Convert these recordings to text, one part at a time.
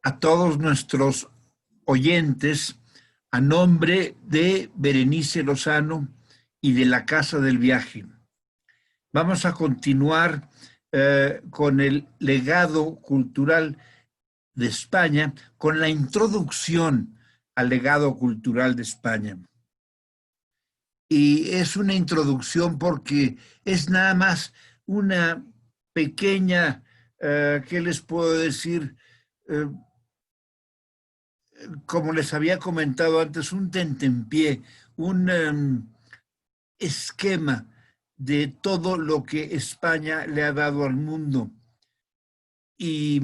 a todos nuestros oyentes a nombre de Berenice Lozano y de la Casa del Viaje. Vamos a continuar con el legado cultural de España, con la introducción al legado cultural de España. Y es una introducción porque es nada más una pequeña, ¿qué les puedo decir? Eh, como les había comentado antes, un tentempié, un esquema de todo lo que España le ha dado al mundo y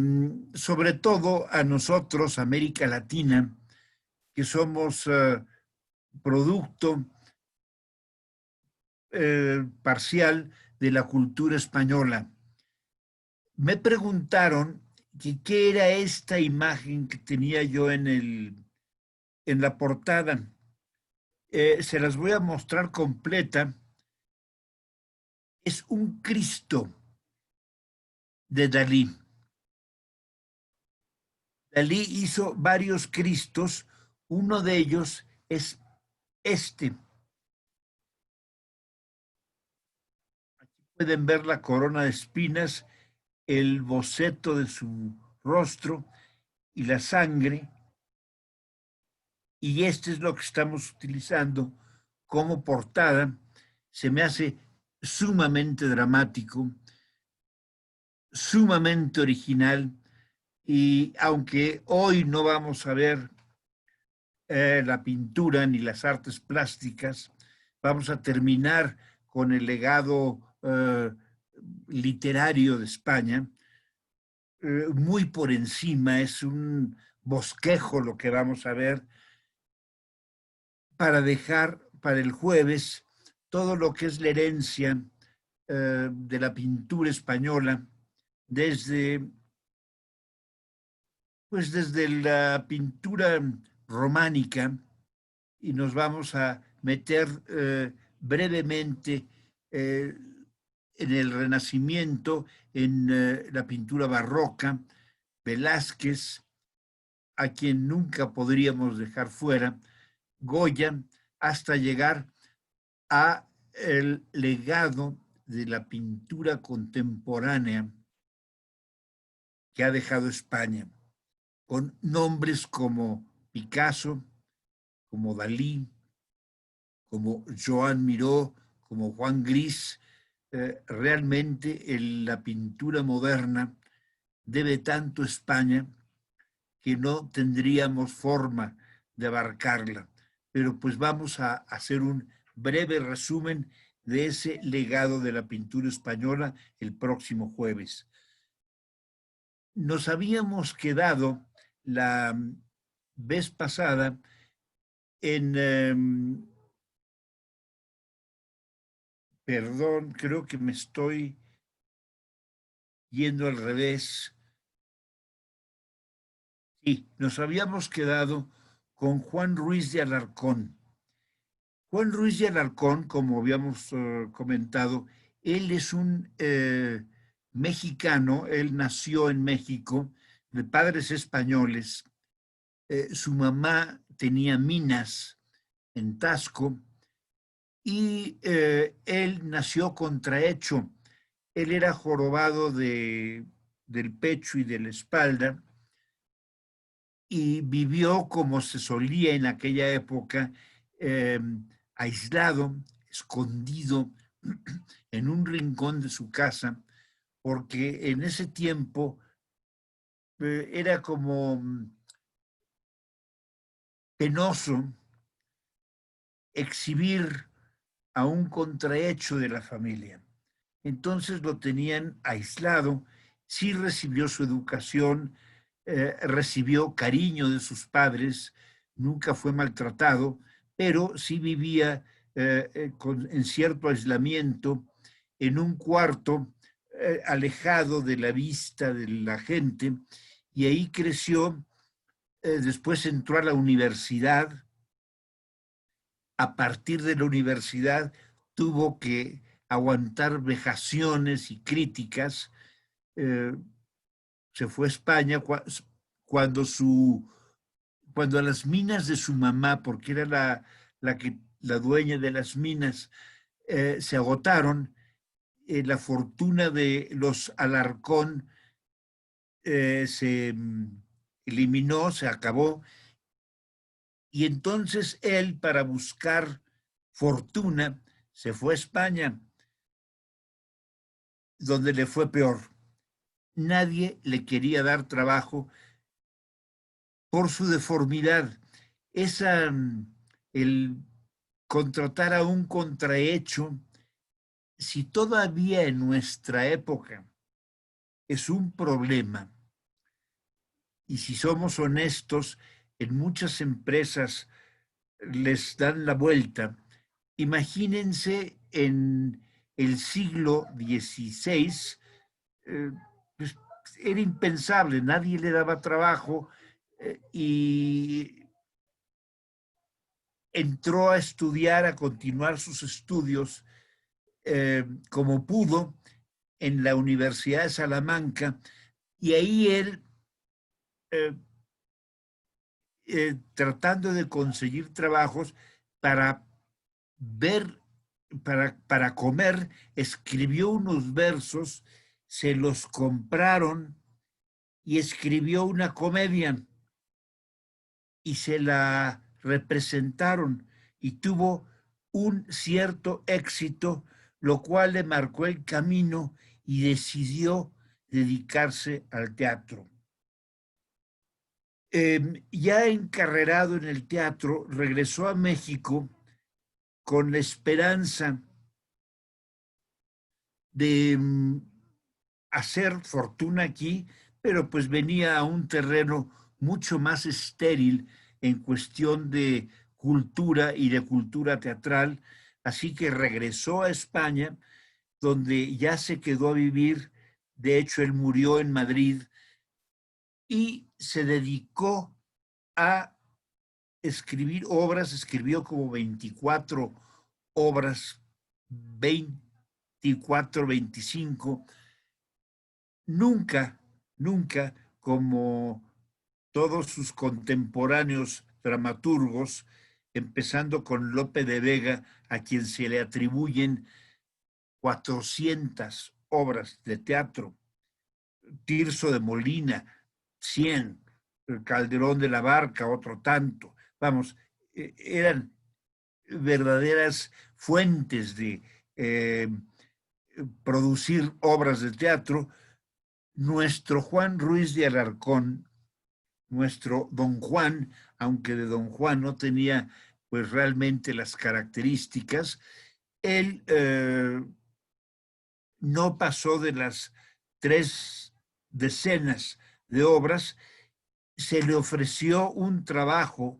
sobre todo a nosotros, América Latina, que somos producto parcial de la cultura española. Me preguntaron que qué era esta imagen que tenía yo en la portada. Se las voy a mostrar completa. Es un Cristo de Dalí. Dalí hizo varios Cristos, uno de ellos es este. Aquí pueden ver la corona de espinas, el boceto de su rostro y la sangre, y este es lo que estamos utilizando como portada. Se me hace sumamente dramático, sumamente original, y aunque hoy no vamos a ver la pintura ni las artes plásticas, vamos a terminar con el legado literario de España, muy por encima, es un bosquejo lo que vamos a ver, para dejar para el jueves todo lo que es la herencia de la pintura española, desde, pues desde la pintura románica, y nos vamos a meter brevemente en el Renacimiento, en la pintura barroca, Velázquez, a quien nunca podríamos dejar fuera, Goya, hasta llegar a el legado de la pintura contemporánea que ha dejado España, con nombres como Picasso, como Dalí, como Joan Miró, como Juan Gris. Realmente la pintura moderna debe tanto a España que no tendríamos forma de abarcarla. Pero pues vamos a hacer un breve resumen de ese legado de la pintura española el próximo jueves. Nos habíamos quedado la vez pasada en, perdón, creo que me estoy yendo al revés. Sí, nos habíamos quedado con Juan Ruiz de Alarcón. Juan Ruiz de Alarcón, como habíamos comentado, él es un mexicano, él nació en México, de padres españoles. Su mamá tenía minas en Tasco y él nació contrahecho. Él era jorobado del pecho y de la espalda y vivió como se solía en aquella época, eh, aislado, escondido en un rincón de su casa, porque en ese tiempo era como penoso exhibir a un contrahecho de la familia. Entonces lo tenían aislado, sí recibió su educación, recibió cariño de sus padres, nunca fue maltratado, pero sí vivía en cierto aislamiento, en un cuarto alejado de la vista de la gente, y ahí creció. Después entró a la universidad. A partir de la universidad tuvo que aguantar vejaciones y críticas. eh, Se fue a España cuando, cuando las minas de su mamá, porque era la dueña de las minas, se agotaron, la fortuna de los Alarcón se eliminó, se acabó, y entonces él, para buscar fortuna, se fue a España, donde le fue peor. Nadie le quería dar trabajo por su deformidad. Esa, el contratar a un contrahecho, si todavía en nuestra época es un problema, y si somos honestos, en muchas empresas les dan la vuelta, imagínense en el siglo XVI, pues, era impensable, nadie le daba trabajo, y entró a estudiar, a continuar sus estudios como pudo en la Universidad de Salamanca, y ahí él, eh, tratando de conseguir trabajos para ver, para comer, escribió unos versos, se los compraron y escribió una comedia y se la representaron y tuvo un cierto éxito, lo cual le marcó el camino y decidió dedicarse al teatro. Ya encarrerado en el teatro, regresó a México con la esperanza de hacer fortuna aquí, pero pues venía a un terreno mucho más estéril en cuestión de cultura y de cultura teatral, así que regresó a España, donde ya se quedó a vivir. De hecho, él murió en Madrid y se dedicó a escribir obras, escribió como 24 obras, 24, 25. Nunca, nunca, como todos sus contemporáneos dramaturgos, empezando con Lope de Vega, a quien se le atribuyen 400 obras de teatro, Tirso de Molina, 100, Calderón de la Barca, otro tanto. Vamos, eran verdaderas fuentes de producir obras de teatro. Nuestro Juan Ruiz de Alarcón, nuestro Don Juan, aunque de Don Juan no tenía pues realmente las características, él no pasó de las 3 decenas de obras. Se le ofreció un trabajo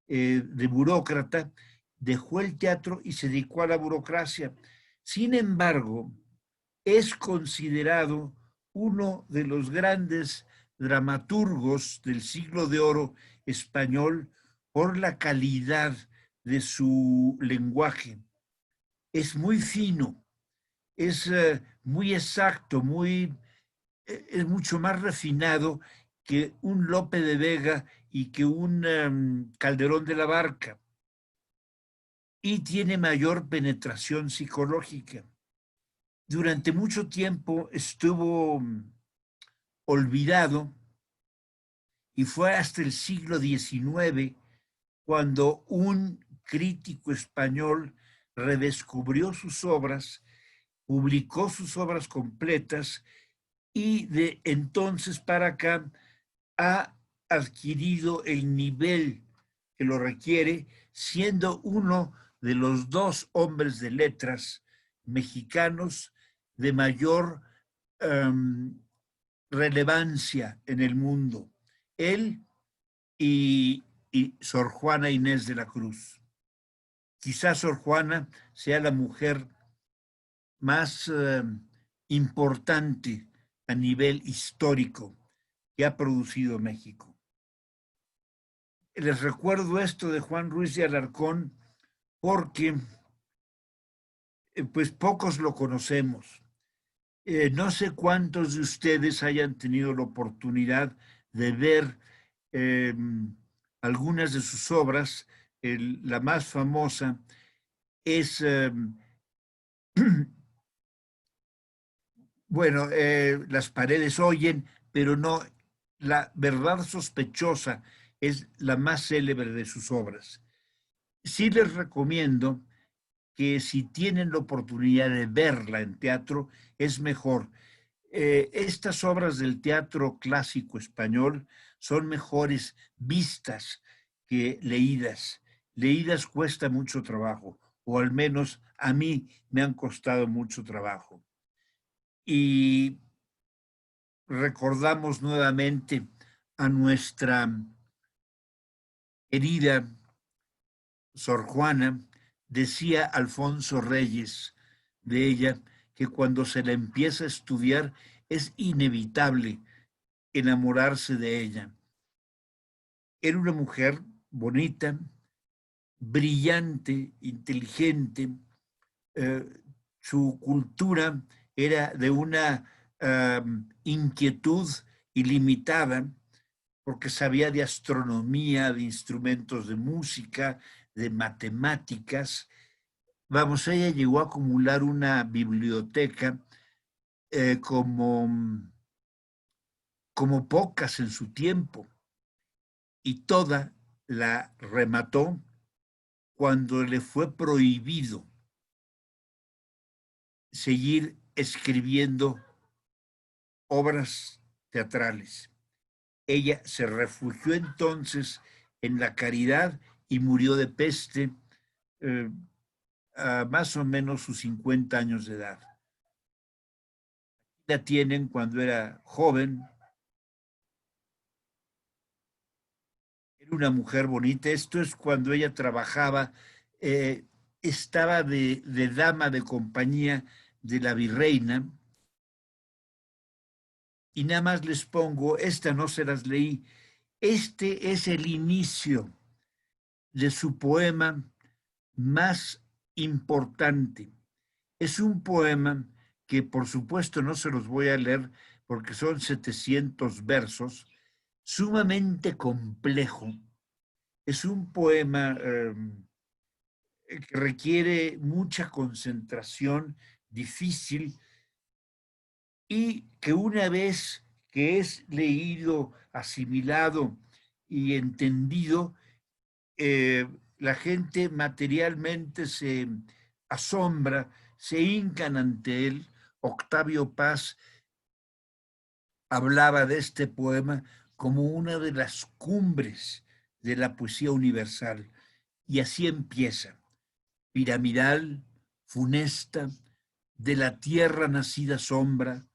de burócrata, dejó el teatro y se dedicó a la burocracia. Sin embargo, es considerado uno de los grandes dramaturgos del siglo de oro español por la calidad de su lenguaje. Es muy fino, es muy exacto, es mucho más refinado que un Lope de Vega y que un Calderón de la Barca, y tiene mayor penetración psicológica. Durante mucho tiempo estuvo olvidado y fue hasta el siglo XIX cuando un crítico español redescubrió sus obras, publicó sus obras completas y de entonces para acá ha adquirido el nivel que lo requiere, siendo uno de los 2 hombres de letras mexicanos de mayor relevancia en el mundo. Él y Sor Juana Inés de la Cruz. Quizás Sor Juana sea la mujer más importante a nivel histórico que ha producido México. Les recuerdo esto de Juan Ruiz de Alarcón porque pues pocos lo conocemos. No sé cuántos de ustedes hayan tenido la oportunidad de ver eh, algunas de sus obras. La más famosa es, bueno, Las paredes oyen, pero no, La verdad sospechosa es la más célebre de sus obras. Sí les recomiendo que si tienen la oportunidad de verla en teatro, es mejor. Estas obras del teatro clásico español son mejores vistas que leídas. Leídas cuesta mucho trabajo, o al menos a mí me han costado mucho trabajo. Y recordamos nuevamente a nuestra querida Sor Juana. Decía Alfonso Reyes de ella que cuando se la empieza a estudiar es inevitable enamorarse de ella. Era una mujer bonita, brillante, inteligente. eh, Su cultura era de una inquietud ilimitada, porque sabía de astronomía, de instrumentos de música, de matemáticas. Vamos, ella llegó a acumular una biblioteca eh, como, como pocas en su tiempo, y toda la remató cuando le fue prohibido seguir escribiendo obras teatrales. Ella se refugió entonces en la caridad y murió de peste eh, a más o menos sus 50 años de edad. La tienen cuando era joven, era una mujer bonita. Esto es cuando ella trabajaba, eh, estaba de dama de compañía de la virreina. Y nada más les pongo, esta no se las leí, este es el inicio de su poema más importante. Es un poema que por supuesto no se los voy a leer porque son 700 versos, sumamente complejo. Es un poema que requiere mucha concentración, difícil, y que una vez que es leído, asimilado y entendido, la gente materialmente se asombra, se hincan ante él. Octavio Paz hablaba de este poema como una de las cumbres de la poesía universal. Y así empieza: piramidal, funesta, de la tierra nacida sombra,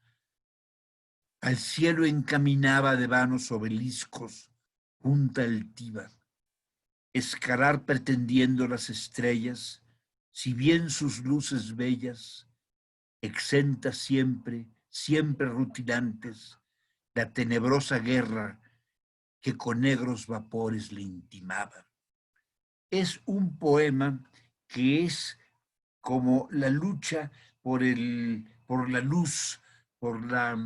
al cielo encaminaba de vanos obeliscos, junta altiva, escalar pretendiendo las estrellas, si bien sus luces bellas, exentas siempre, siempre rutinantes, la tenebrosa guerra que con negros vapores le intimaba. Es un poema que es como la lucha por la luz, por la,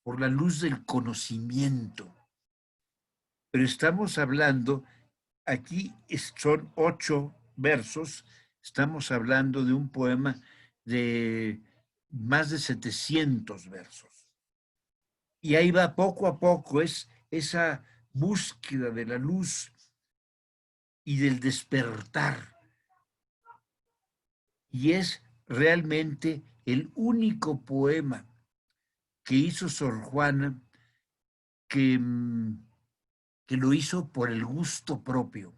por la luz del conocimiento. Pero estamos hablando, aquí son 8 versos, estamos hablando de un poema de más de 700 versos. Y ahí va poco a poco, es esa búsqueda de la luz y del despertar. Y es realmente el único poema que hizo Sor Juana que, que lo hizo por el gusto propio.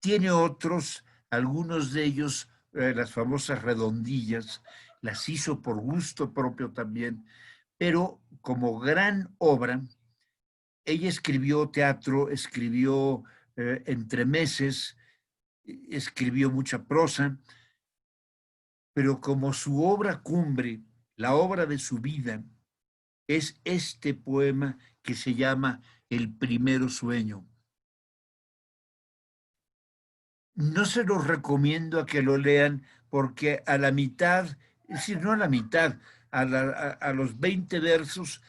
Tiene otros, algunos de ellos, las famosas redondillas, las hizo por gusto propio también, pero como gran obra, ella escribió teatro, escribió entremeses, escribió mucha prosa, pero como su obra cumbre, la obra de su vida, es este poema que se llama El primero sueño. No se los recomiendo a que lo lean porque a la mitad, es decir, no a la mitad, a los 20 versos,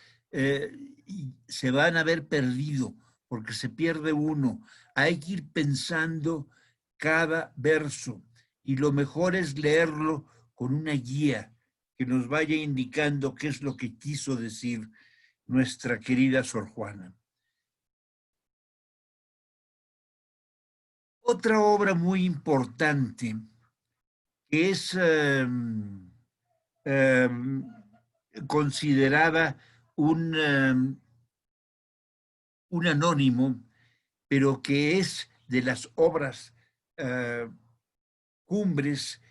y se van a ver perdido porque se pierde uno. Hay que ir pensando cada verso y lo mejor es leerlo con una guía que nos vaya indicando qué es lo que quiso decir nuestra querida Sor Juana. Otra obra muy importante que es considerada un anónimo, pero que es de las obras cumbres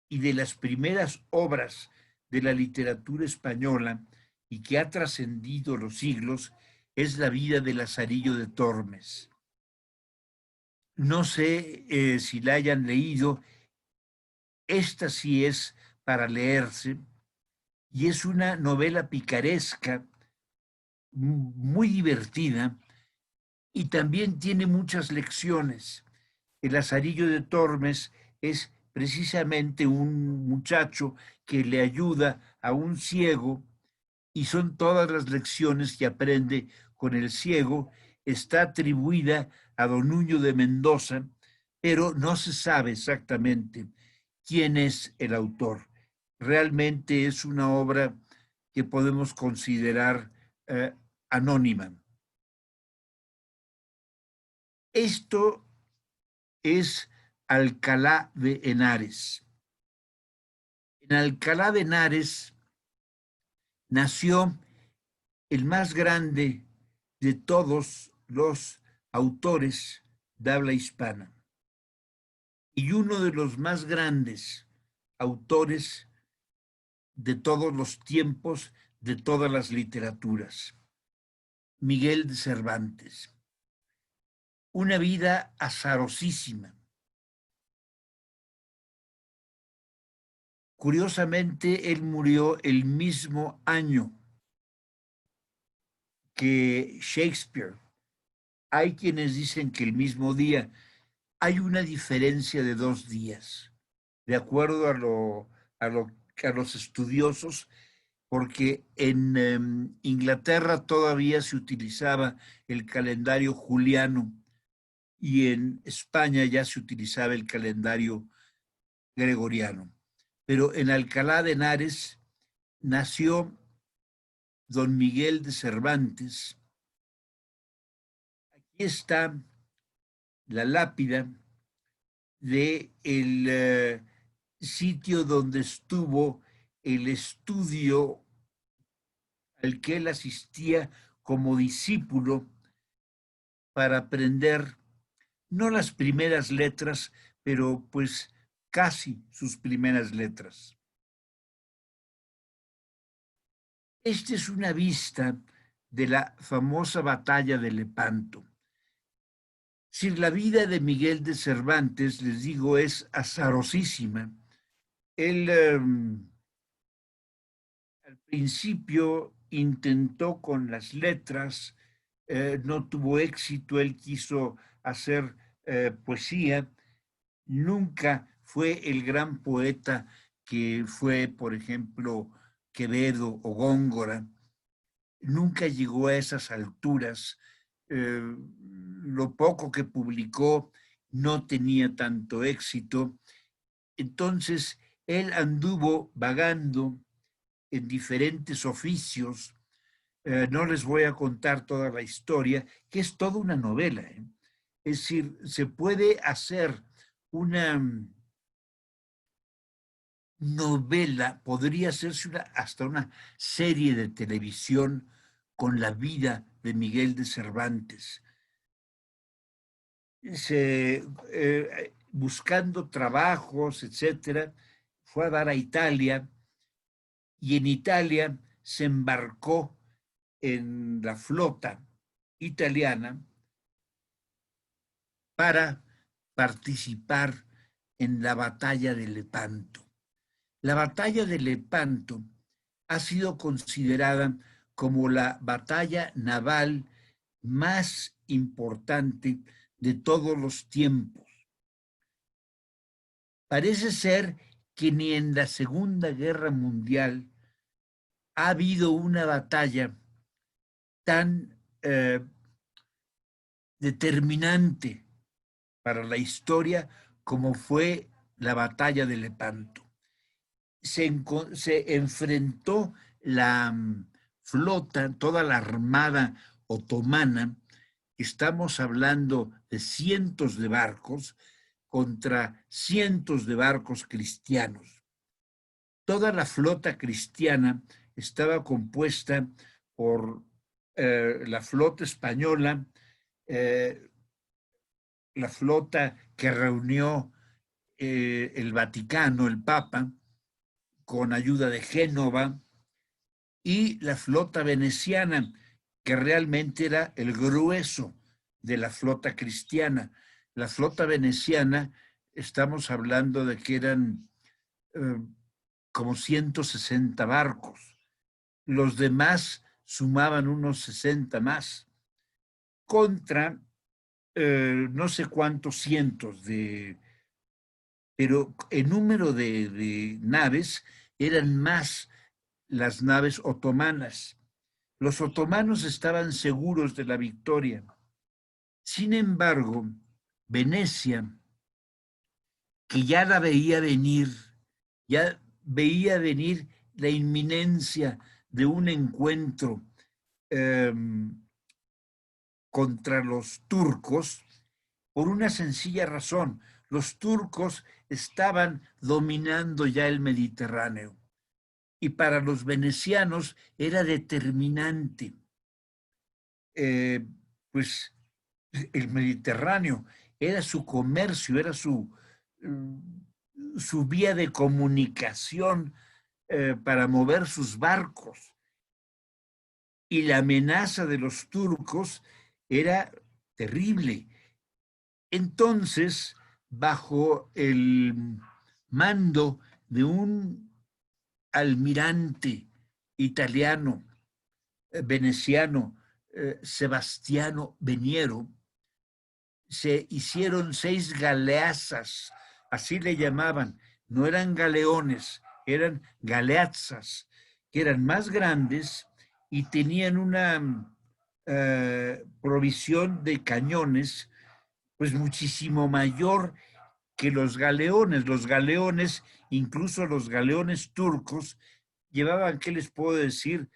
y de las primeras obras de la literatura española y que ha trascendido los siglos, es la vida de Lazarillo de Tormes. No sé si la hayan leído, esta sí es para leerse, y es una novela picaresca, muy divertida, y también tiene muchas lecciones. El Lazarillo de Tormes es precisamente un muchacho que le ayuda a un ciego y son todas las lecciones que aprende con el ciego. Está atribuida a don Nuño de Mendoza, pero no se sabe exactamente quién es el autor. Realmente es una obra que podemos considerar anónima. Esto es Alcalá de Henares. En Alcalá de Henares nació el más grande de todos los autores de habla hispana y uno de los más grandes autores de todos los tiempos, de todas las literaturas, Miguel de Cervantes. Una vida azarosísima. Curiosamente, él murió el mismo año que Shakespeare. Hay quienes dicen que el mismo día. Hay una diferencia de 2 días, de acuerdo a los estudiosos, porque en Inglaterra todavía se utilizaba el calendario juliano y en España ya se utilizaba el calendario gregoriano. Pero en Alcalá de Henares nació don Miguel de Cervantes. Aquí está la lápida de el sitio donde estuvo el estudio al que él asistía como discípulo para aprender no las primeras letras, pero pues casi sus primeras letras. Esta es una vista de la famosa batalla de Lepanto. Si la vida de Miguel de Cervantes, les digo, es azarosísima. Él al principio intentó con las letras, no tuvo éxito, él quiso hacer poesía, nunca fue el gran poeta que fue, por ejemplo, Quevedo o Góngora, nunca llegó a esas alturas. Lo poco que publicó no tenía tanto éxito. Entonces, él anduvo vagando en diferentes oficios. No les voy a contar toda la historia, que es toda una novela. Es decir, se puede hacer una novela, podría hacerse hasta una serie de televisión con la vida de Miguel de Cervantes. Buscando trabajos, etcétera, fue a dar a Italia y en Italia se embarcó en la flota italiana para participar en la batalla de Lepanto. La batalla de Lepanto ha sido considerada como la batalla naval más importante de todos los tiempos. Parece ser que ni en la Segunda Guerra Mundial ha habido una batalla tan determinante para la historia como fue la batalla de Lepanto. Se enfrentó la flota, toda la armada otomana, estamos hablando de cientos de barcos contra cientos de barcos cristianos. Toda la flota cristiana estaba compuesta por la flota española, la flota que reunió el Vaticano, el Papa, con ayuda de Génova, y la flota veneciana, que realmente era el grueso de la flota cristiana. La flota veneciana, estamos hablando de que eran como 160 barcos. Los demás sumaban unos 60 más, contra no sé cuántos cientos pero el número de naves eran más las naves otomanas. Los otomanos estaban seguros de la victoria. Sin embargo, Venecia, que ya la veía venir, ya veía venir la inminencia de un encuentro contra los turcos, por una sencilla razón. Los turcos estaban dominando ya el Mediterráneo y para los venecianos era determinante, pues el Mediterráneo era su comercio, era su vía de comunicación para mover sus barcos. Y la amenaza de los turcos era terrible. Entonces, bajo el mando de un almirante italiano, veneciano, Sebastiano Veniero, se hicieron 6 galeazas, así le llamaban, no eran galeones, eran galeazas, que eran más grandes y tenían una provisión de cañones pues muchísimo mayor que los galeones. Los galeones, incluso los galeones turcos, llevaban, ¿qué les puedo decir?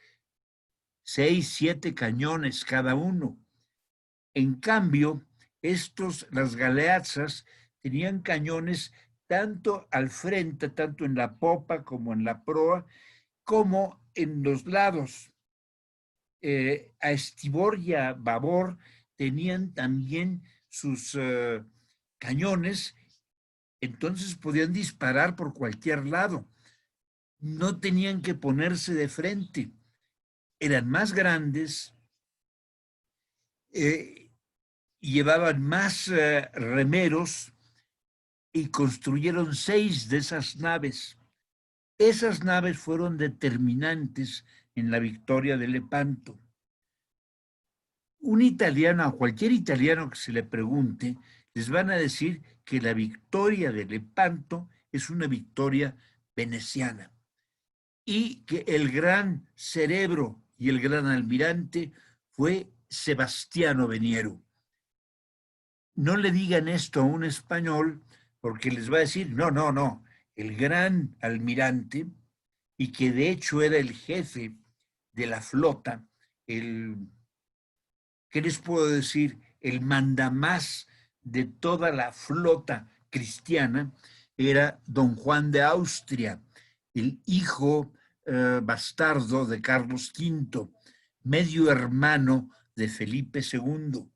6, 7 cañones cada uno. En cambio, las galeazas, tenían cañones tanto al frente, tanto en la popa como en la proa, como en los lados. A estribor y a babor tenían también sus cañones, entonces podían disparar por cualquier lado. No tenían que ponerse de frente. Eran más grandes, llevaban más remeros y construyeron 6 de esas naves. Esas naves fueron determinantes en la victoria de Lepanto. Un italiano, a cualquier italiano que se le pregunte, les van a decir que la victoria de Lepanto es una victoria veneciana y que el gran cerebro y el gran almirante fue Sebastiano Veniero. No le digan esto a un español porque les va a decir, no, no, no, el gran almirante, y que de hecho era el jefe de la flota, ¿qué les puedo decir? El mandamás de toda la flota cristiana era don Juan de Austria, el hijo bastardo de Carlos V, medio hermano de Felipe II,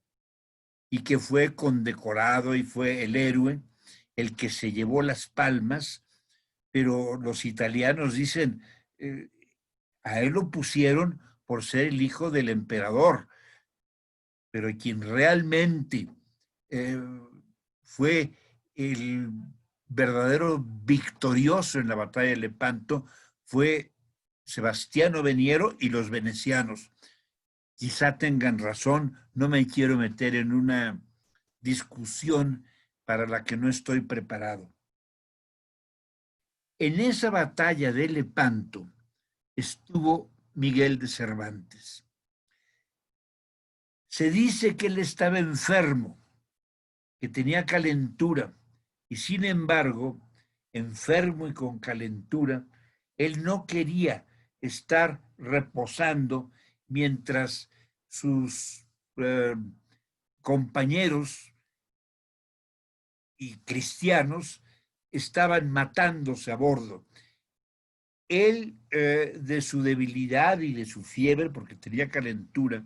y que fue condecorado y fue el héroe, el que se llevó las palmas, pero los italianos dicen, a él lo pusieron por ser el hijo del emperador, pero quien realmente eh, fue el verdadero victorioso en la batalla de Lepanto fue Sebastiano Veniero y los venecianos. Quizá tengan razón, no me quiero meter en una discusión para la que no estoy preparado. En esa batalla de Lepanto estuvo Miguel de Cervantes. Se dice que él estaba enfermo, que tenía calentura, y sin embargo, enfermo y con calentura, él no quería estar reposando mientras sus compañeros y cristianos estaban matándose a bordo. Él, de su debilidad y de su fiebre, porque tenía calentura,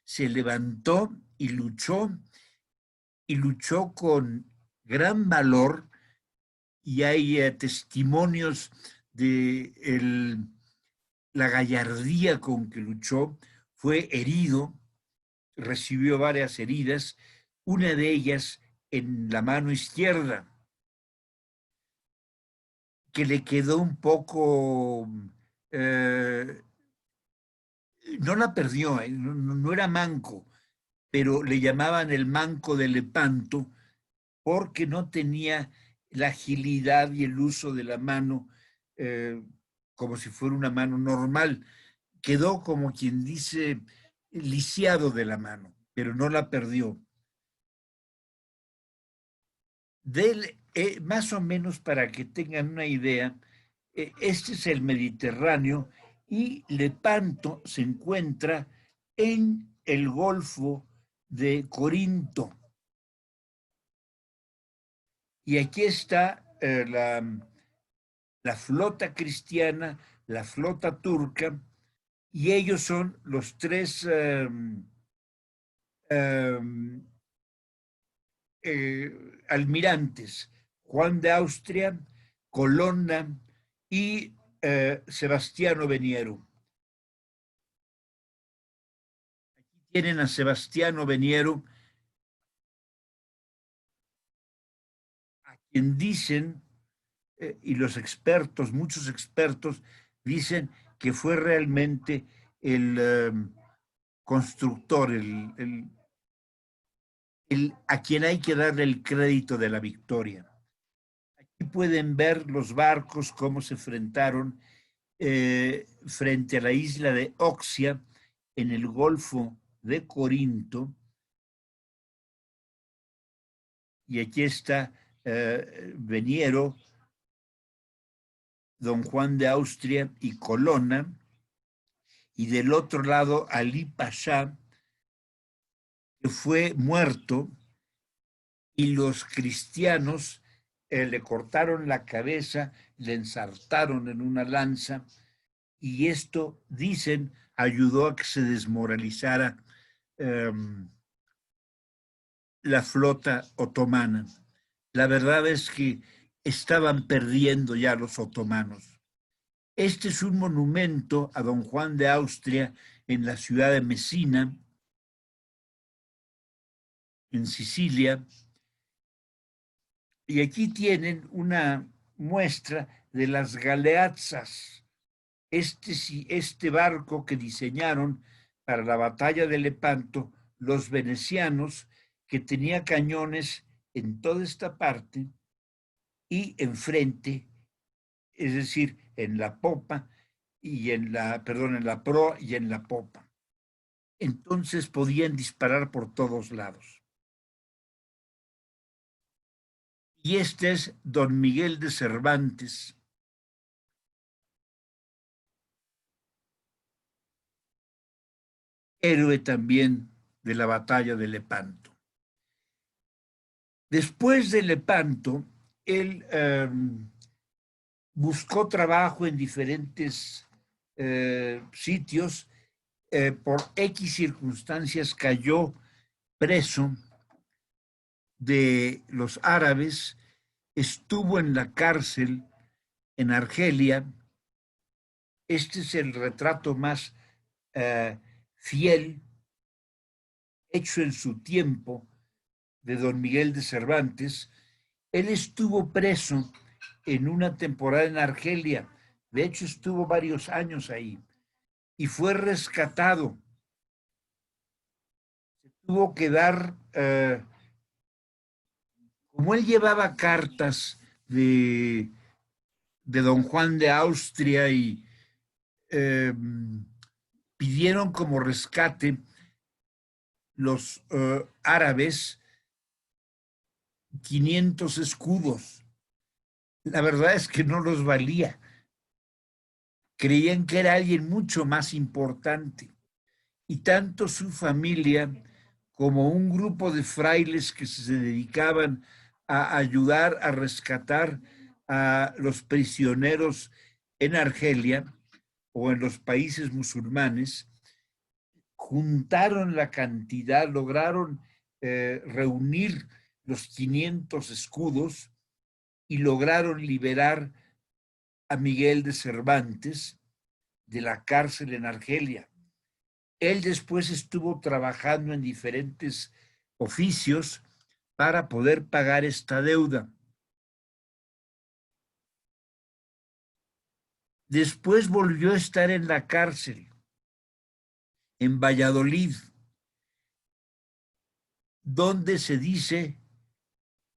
se levantó y luchó con gran valor, y hay testimonios de la gallardía con que luchó. Fue herido, recibió varias heridas, una de ellas en la mano izquierda, que le quedó un poco, eh, no la perdió, no era manco, pero le llamaban el manco de Lepanto porque no tenía la agilidad y el uso de la mano eh, como si fuera una mano normal. Quedó, como quien dice, lisiado de la mano, pero no la perdió. Más o menos para que tengan una idea, este es el Mediterráneo y Lepanto se encuentra en el Golfo de Corinto. Y aquí está la flota cristiana, la flota turca, y ellos son los tres almirantes: Juan de Austria, Colonna y Sebastiano Veniero. Aquí tienen a Sebastiano Veniero, a quien dicen, y los expertos, muchos expertos, dicen que fue realmente el constructor, a quien hay que darle el crédito de la victoria. Aquí pueden ver los barcos, cómo se enfrentaron frente a la isla de Oxia, en el Golfo de Corinto. Y aquí está Veniero, don Juan de Austria y Colonna. Y del otro lado, Ali Pasha, que fue muerto, y los cristianos le cortaron la cabeza, le ensartaron en una lanza, y esto, dicen, ayudó a que se desmoralizara la flota otomana. La verdad es que estaban perdiendo ya los otomanos. Este es un monumento a don Juan de Austria en la ciudad de Messina, en Sicilia, y aquí tienen una muestra de las galeazzas, este barco que diseñaron para la batalla de Lepanto los venecianos, que tenía cañones en toda esta parte y enfrente, es decir, en la popa y en la proa y en la popa. Entonces podían disparar por todos lados. Y este es don Miguel de Cervantes, héroe también de la batalla de Lepanto. Después de Lepanto, él buscó trabajo en diferentes sitios. Por X circunstancias cayó preso de los árabes, estuvo en la cárcel en Argelia. Este es el retrato más fiel hecho en su tiempo de don Miguel de Cervantes. Él estuvo preso en una temporada en Argelia, de hecho estuvo varios años ahí, y fue rescatado. Se tuvo que dar, como él llevaba cartas de don Juan de Austria, y eh, pidieron como rescate los árabes 500 escudos. La verdad es que no los valía. Creían que era alguien mucho más importante. Y tanto su familia como un grupo de frailes que se dedicaban a ayudar a rescatar a los prisioneros en Argelia o en los países musulmanes, juntaron la cantidad, lograron reunir los 500 escudos y lograron liberar a Miguel de Cervantes de la cárcel en Argelia. Él después estuvo trabajando en diferentes oficios para poder pagar esta deuda. Después volvió a estar en la cárcel, en Valladolid, donde se dice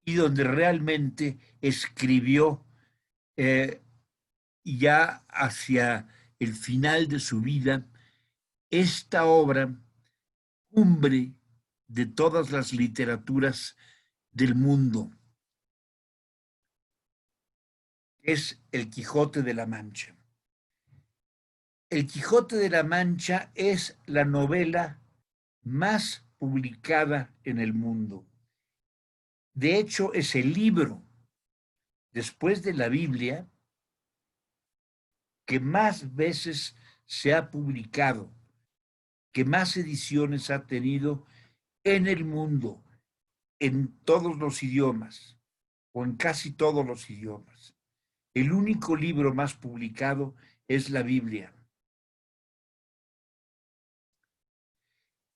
y donde realmente escribió ya hacia el final de su vida esta obra, cumbre de todas las literaturas del mundo, es El Quijote de la Mancha. El Quijote de la Mancha es la novela más publicada en el mundo. De hecho, es el libro, después de la Biblia, que más veces se ha publicado, que más ediciones ha tenido en el mundo, en todos los idiomas, o en casi todos los idiomas. El único libro más publicado es la Biblia.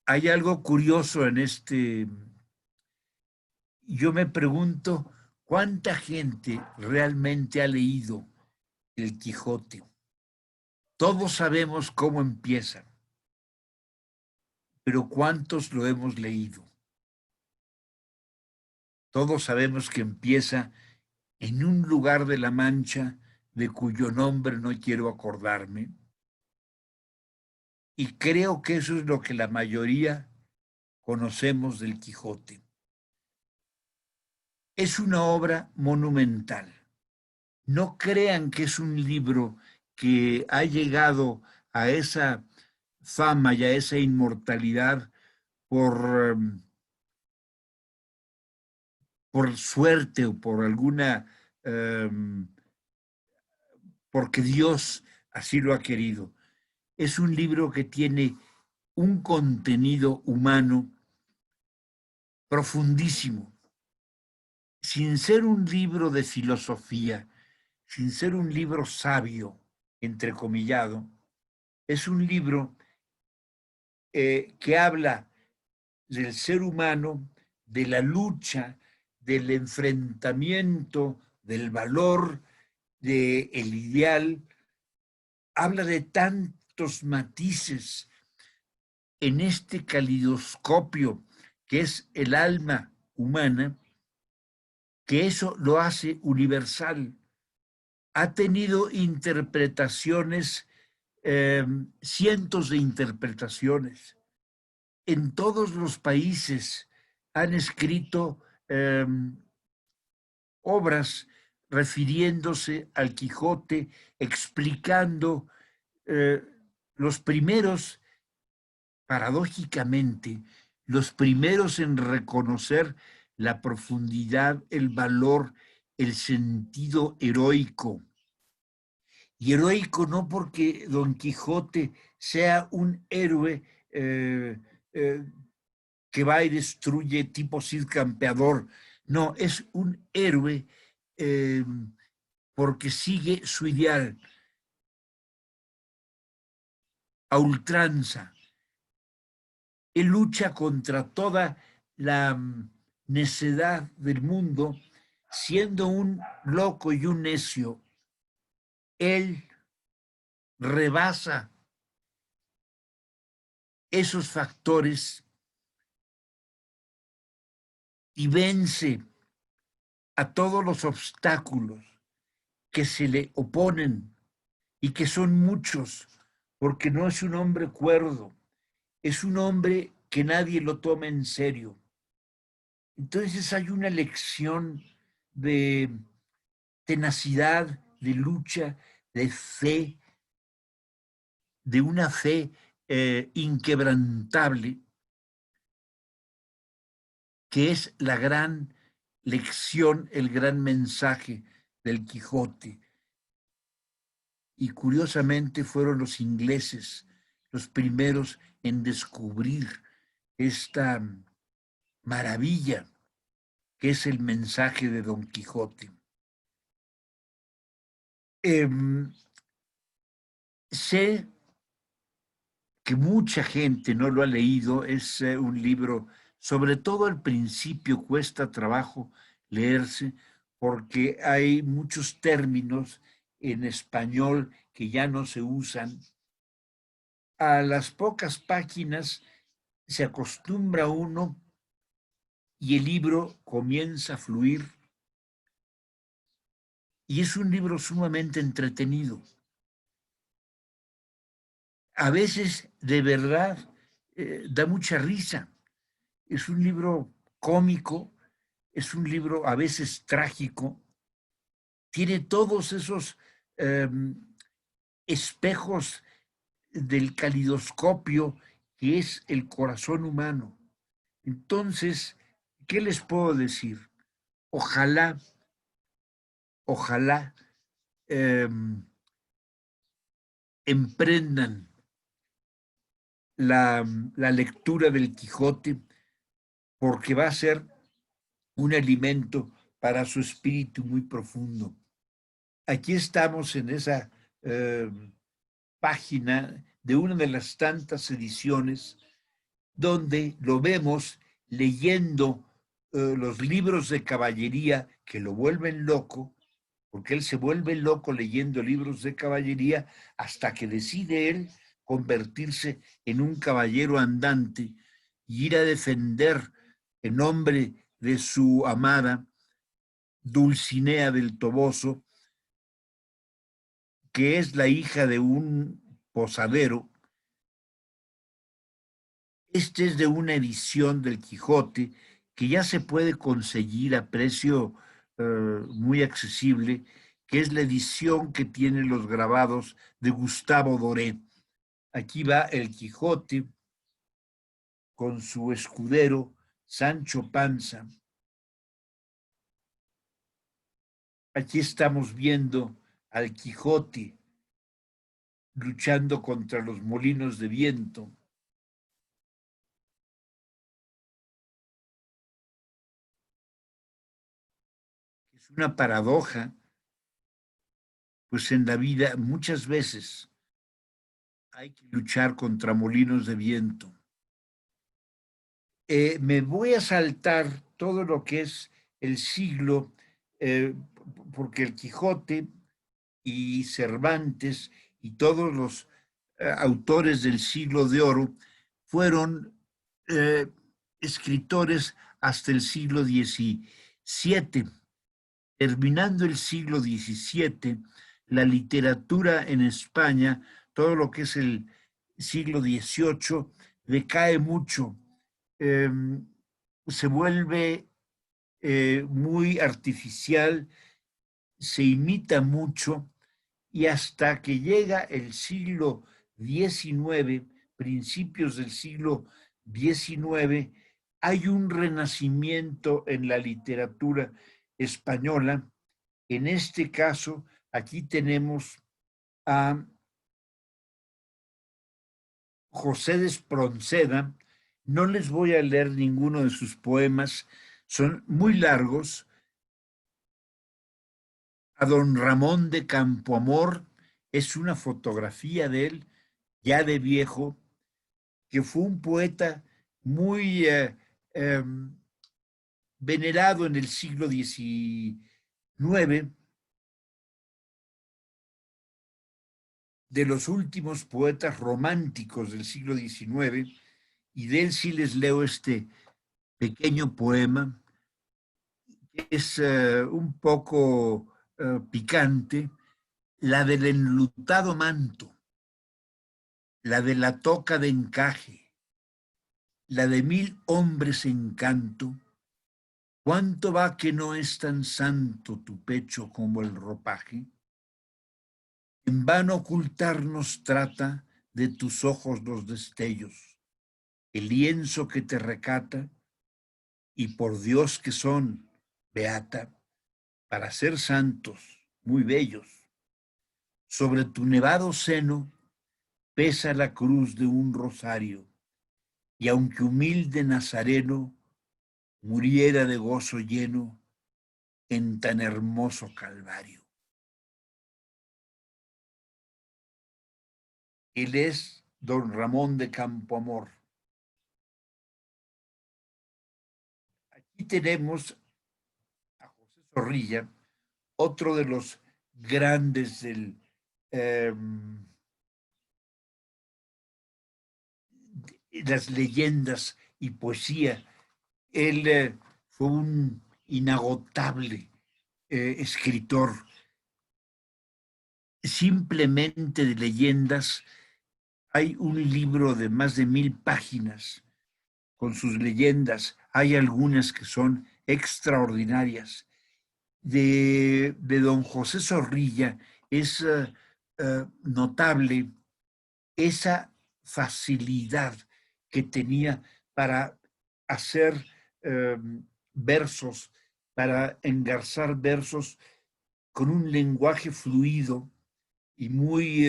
Hay algo curioso en este. Yo me pregunto cuánta gente realmente ha leído El Quijote. Todos sabemos cómo empieza, pero ¿cuántos lo hemos leído? Todos sabemos que empieza en un lugar de la Mancha de cuyo nombre no quiero acordarme. Y creo que eso es lo que la mayoría conocemos del Quijote. Es una obra monumental. No crean que es un libro que ha llegado a esa fama y a esa inmortalidad por, por suerte o por alguna, porque Dios así lo ha querido. Es un libro que tiene un contenido humano profundísimo, sin ser un libro de filosofía, sin ser un libro sabio, entrecomillado. Es un libro que habla del ser humano, de la lucha, del enfrentamiento, del valor, del ideal. Habla de tantos matices en este calidoscopio que es el alma humana, que eso lo hace universal. Ha tenido interpretaciones, cientos de interpretaciones. En todos los países han escrito obras refiriéndose al Quijote, explicando los primeros, paradójicamente, los primeros en reconocer la profundidad, el valor, el sentido heroico. Y heroico no porque Don Quijote sea un héroe que va y destruye tipo Cid Campeador. No, es un héroe porque sigue su ideal a ultranza. Él lucha contra toda la necedad del mundo, siendo un loco y un necio. Él rebasa esos factores y vence a todos los obstáculos que se le oponen y que son muchos, porque no es un hombre cuerdo, es un hombre que nadie lo tome en serio. Entonces hay una lección de tenacidad, de lucha, de fe, de una fe inquebrantable, que es la gran lección, el gran mensaje del Quijote. Y curiosamente fueron los ingleses los primeros en descubrir esta maravilla que es el mensaje de Don Quijote. Sé que mucha gente no lo ha leído, es un libro, sobre todo al principio cuesta trabajo leerse porque hay muchos términos en español que ya no se usan. A las pocas páginas se acostumbra uno y el libro comienza a fluir y es un libro sumamente entretenido. A veces, de verdad, da mucha risa. Es un libro cómico, es un libro a veces trágico, tiene todos esos eh, espejos del calidoscopio que es el corazón humano. Entonces, ¿qué les puedo decir? Ojalá, ojalá eh, emprendan la lectura del Quijote porque va a ser un alimento para su espíritu muy profundo. Aquí estamos en esa eh, página de una de las tantas ediciones donde lo vemos leyendo los libros de caballería que lo vuelven loco, porque él se vuelve loco leyendo libros de caballería hasta que decide él convertirse en un caballero andante y ir a defender en nombre de su amada Dulcinea del Toboso, que es la hija de un posadero. Este es de una edición del Quijote que ya se puede conseguir a precio muy accesible, que es la edición que tiene los grabados de Gustavo Doré. Aquí va el Quijote con su escudero Sancho Panza. Aquí estamos viendo al Quijote luchando contra los molinos de viento. Es una paradoja, pues en la vida muchas veces hay que luchar contra molinos de viento. Me voy a saltar todo lo que es el siglo, eh, porque el Quijote y Cervantes y todos los autores del siglo de oro fueron eh, escritores hasta el siglo XVII. Terminando el siglo XVII, la literatura en España, todo lo que es el siglo XVIII, decae mucho, eh, se vuelve muy artificial, se imita mucho y hasta que llega el siglo XIX, principios del siglo XIX, hay un renacimiento en la literatura española. En este caso, aquí tenemos a José de Espronceda. No les voy a leer ninguno de sus poemas, son muy largos. A don Ramón de Campoamor es una fotografía de él, ya de viejo, que fue un poeta muy venerado en el siglo XIX, de los últimos poetas románticos del siglo XIX, y de él sí les leo este pequeño poema, que es un poco picante, la del enlutado manto, la de la toca de encaje, la de 1000 hombres en canto, ¿cuánto va que no es tan santo tu pecho como el ropaje? En vano ocultarnos trata de tus ojos los destellos, el lienzo que te recata, y por Dios que son, beata, para ser santos, muy bellos. Sobre tu nevado seno pesa la cruz de un rosario, y aunque humilde Nazareno muriera de gozo lleno en tan hermoso Calvario. Él es don Ramón de Campoamor. Aquí tenemos a José Zorrilla, otro de los grandes eh, de las leyendas y poesía. Él fue un inagotable escritor, simplemente de leyendas. Hay un libro de más de 1000 páginas con sus leyendas. Hay algunas que son extraordinarias. De don José Zorrilla es notable esa facilidad que tenía para hacer eh, versos, para engarzar versos con un lenguaje fluido y muy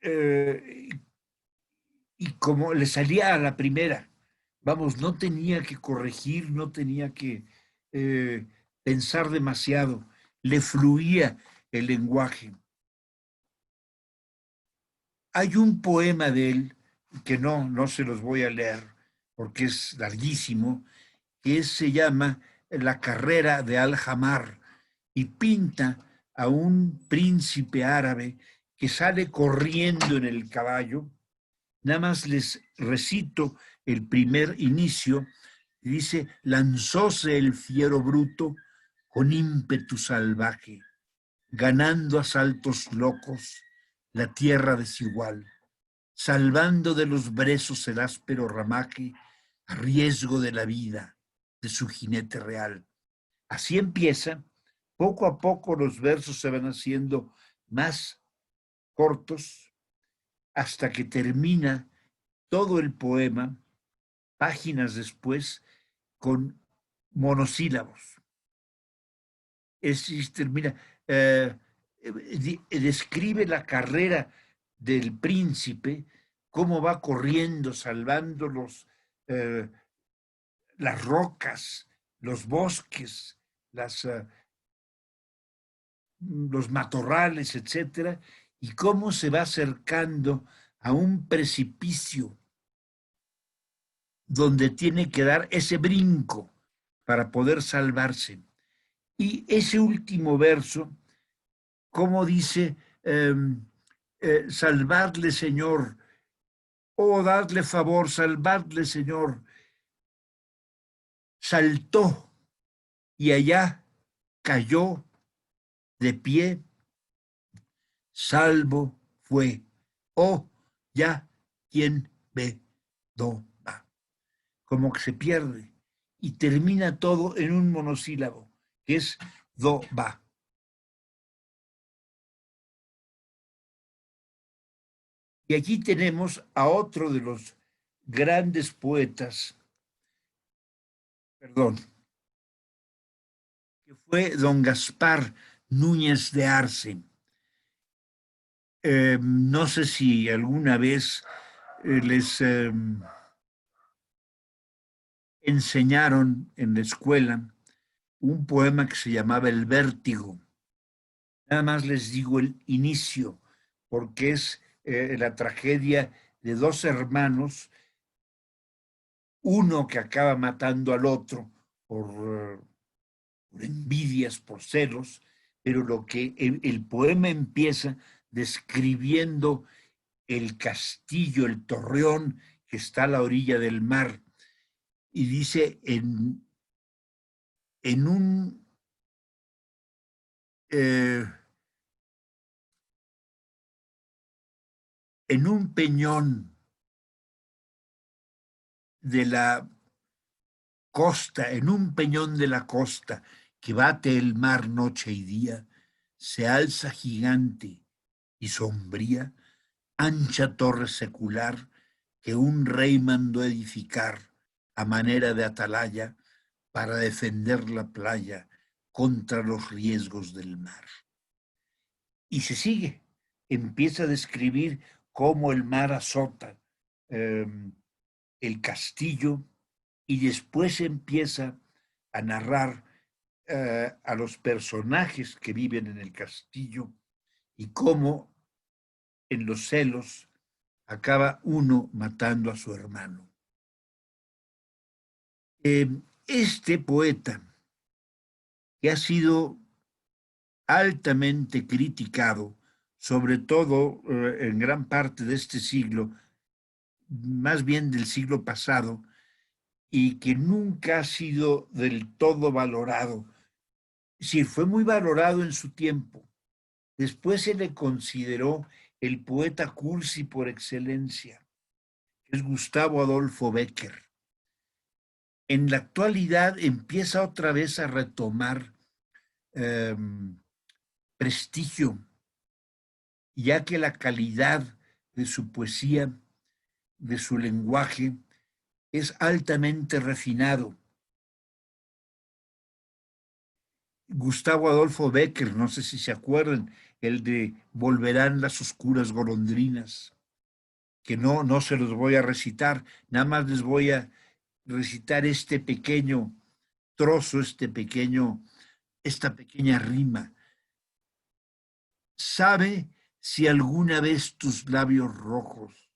eh, y como le salía a la primera. Vamos, no tenía que corregir, no tenía que eh, pensar demasiado, le fluía el lenguaje. Hay un poema de él que no se los voy a leer porque es larguísimo, que se llama La carrera de Al-Jamar y pinta a un príncipe árabe que sale corriendo en el caballo. Nada más les recito el primer inicio. Dice: lanzóse el fiero bruto con ímpetu salvaje, ganando a saltos locos la tierra desigual, salvando de los brezos el áspero ramaje a riesgo de la vida de su jinete real. Así empieza. Poco a poco los versos se van haciendo más cortos hasta que termina todo el poema, páginas después, con monosílabos. Es decir, mira, describe la carrera del príncipe, cómo va corriendo, salvando las rocas, los bosques, los matorrales, etcétera, y cómo se va acercando a un precipicio donde tiene que dar ese brinco para poder salvarse. Y ese último verso, como dice, salvadle, Señor, oh, dadle favor, salvadle, Señor. Saltó y allá cayó de pie, salvo fue. Oh, ya, quien ve, do, va. Como que se pierde y termina todo en un monosílabo, que es do, va. Y aquí tenemos a otro de los grandes poetas, perdón, que fue don Gaspar Núñez de Arce. No sé si alguna vez les enseñaron en la escuela un poema que se llamaba El Vértigo. Nada más les digo el inicio, porque es la tragedia de dos hermanos, uno que acaba matando al otro por envidias, por celos, pero lo que el poema empieza describiendo el castillo, el torreón que está a la orilla del mar, y dice en un eh, en un peñón de la costa, en un peñón de la costa que bate el mar noche y día, se alza gigante y sombría, ancha torre secular que un rey mandó edificar a manera de atalaya para defender la playa contra los riesgos del mar. Y se sigue, empieza a describir cómo el mar azota el castillo y después empieza a narrar a los personajes que viven en el castillo y cómo en los celos acaba uno matando a su hermano. Este poeta, que ha sido altamente criticado, sobre todo en gran parte de este siglo, más bien del siglo pasado, y que nunca ha sido del todo valorado. Sí, fue muy valorado en su tiempo. Después se le consideró el poeta cursi por excelencia, que es Gustavo Adolfo Bécquer. En la actualidad empieza otra vez a retomar prestigio, ya que la calidad de su poesía, de su lenguaje, es altamente refinado. Gustavo Adolfo Bécquer, no sé si se acuerdan, el de Volverán las oscuras golondrinas, que no se los voy a recitar, nada más les voy a recitar este pequeño trozo, esta pequeña rima. Sabe si alguna vez tus labios rojos,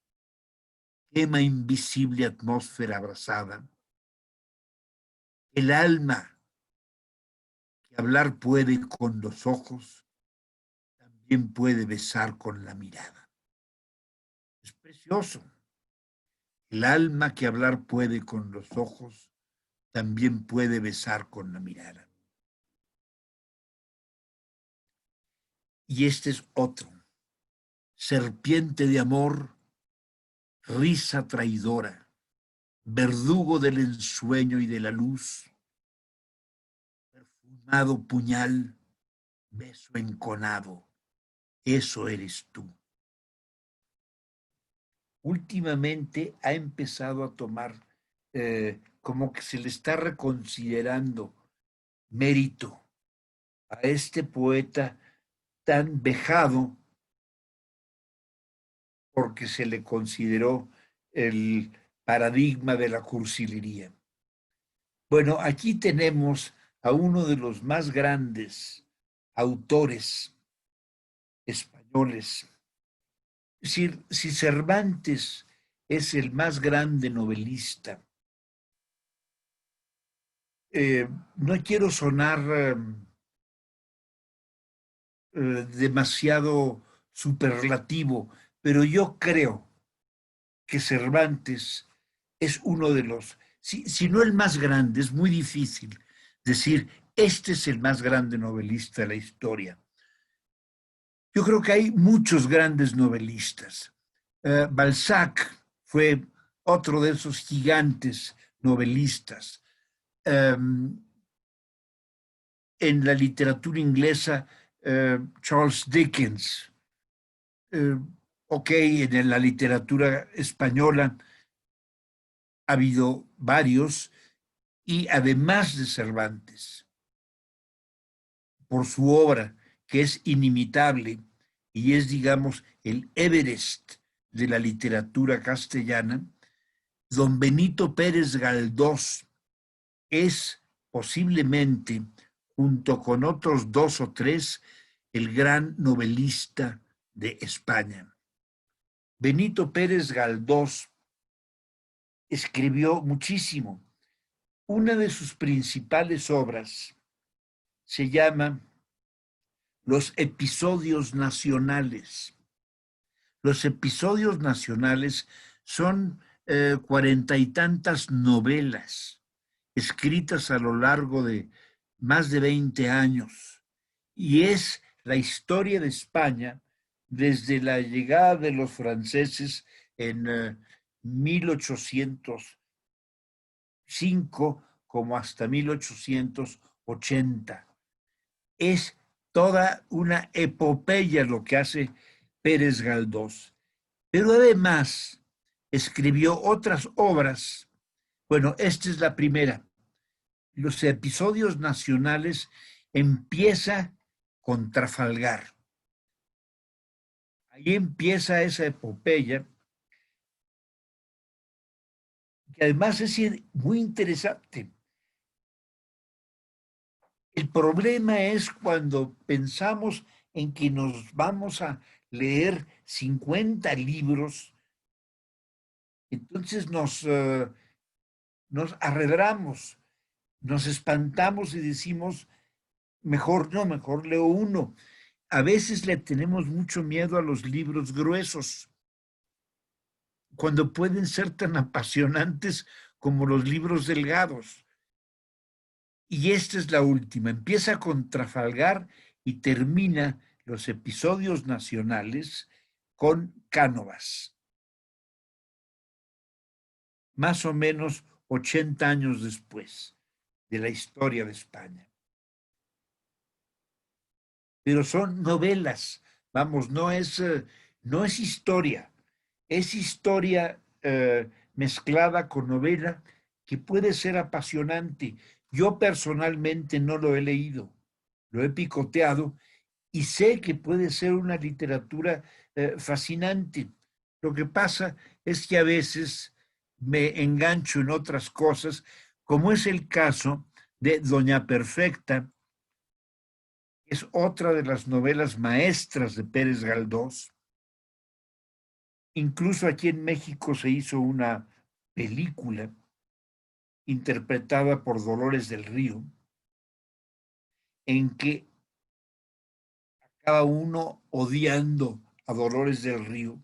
quema invisible atmósfera abrasada, el alma que hablar puede con los ojos, también puede besar con la mirada. Es precioso. El alma que hablar puede con los ojos, también puede besar con la mirada. Y este es otro. Serpiente de amor, risa traidora, verdugo del ensueño y de la luz, perfumado puñal, beso enconado, eso eres tú. Últimamente ha empezado a tomar como que se le está reconsiderando mérito a este poeta tan vejado porque se le consideró el paradigma de la cursilería. Bueno, aquí tenemos a uno de los más grandes autores españoles. Si Cervantes es el más grande novelista, no quiero sonar demasiado superlativo, pero yo creo que Cervantes es uno de los, si no el más grande, es muy difícil decir, este es el más grande novelista de la historia. Yo creo que hay muchos grandes novelistas. Balzac fue otro de esos gigantes novelistas. En la literatura inglesa, Charles Dickens. Ok, en la literatura española ha habido varios, y además de Cervantes, por su obra, que es inimitable y es, digamos, el Everest de la literatura castellana, don Benito Pérez Galdós es posiblemente, junto con otros dos o tres, el gran novelista de España. Benito Pérez Galdós escribió muchísimo. Una de sus principales obras se llama Los episodios nacionales. Los episodios nacionales son 40 y tantas novelas escritas a lo largo de más de 20 años. Y es la historia de España desde la llegada de los franceses en 1800 como hasta 1880. Es toda una epopeya lo que hace Pérez Galdós. Pero además escribió otras obras. Bueno, esta es la primera. Los episodios nacionales empieza con Trafalgar. Ahí empieza esa epopeya, que además es muy interesante. El problema es cuando pensamos en que nos vamos a leer 50 libros, entonces nos arredramos, nos espantamos y decimos, mejor no, mejor leo uno. A veces le tenemos mucho miedo a los libros gruesos, cuando pueden ser tan apasionantes como los libros delgados. Y esta es la última. Empieza con Trafalgar y termina los episodios nacionales con Cánovas. Más o menos 80 años después de la historia de España. Pero son novelas, vamos, no es historia, es historia mezclada con novela que puede ser apasionante. Yo personalmente no lo he leído, lo he picoteado y sé que puede ser una literatura fascinante. Lo que pasa es que a veces me engancho en otras cosas, como es el caso de Doña Perfecta. Es otra de las novelas maestras de Pérez Galdós. Incluso aquí en México se hizo una película interpretada por Dolores del Río, en que acaba uno odiando a Dolores del Río,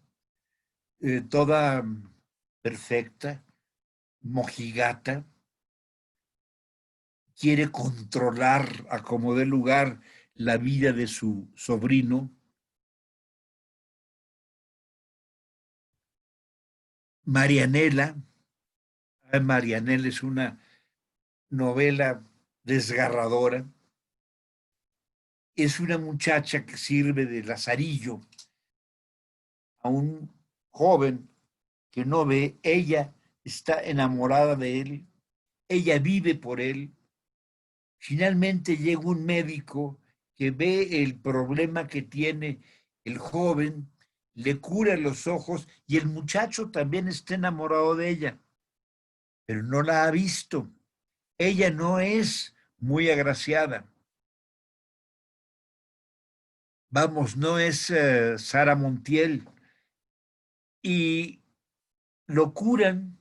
toda perfecta, mojigata, quiere controlar a como dé lugar la vida de su sobrino. Marianela, Marianela es una novela desgarradora. Es una muchacha que sirve de lazarillo a un joven que no ve, ella está enamorada de él, ella vive por él. Finalmente llega un médico que ve el problema que tiene el joven, le cura los ojos y el muchacho también está enamorado de ella, pero no la ha visto. Ella no es muy agraciada. Vamos, no es Sara Montiel. Y lo curan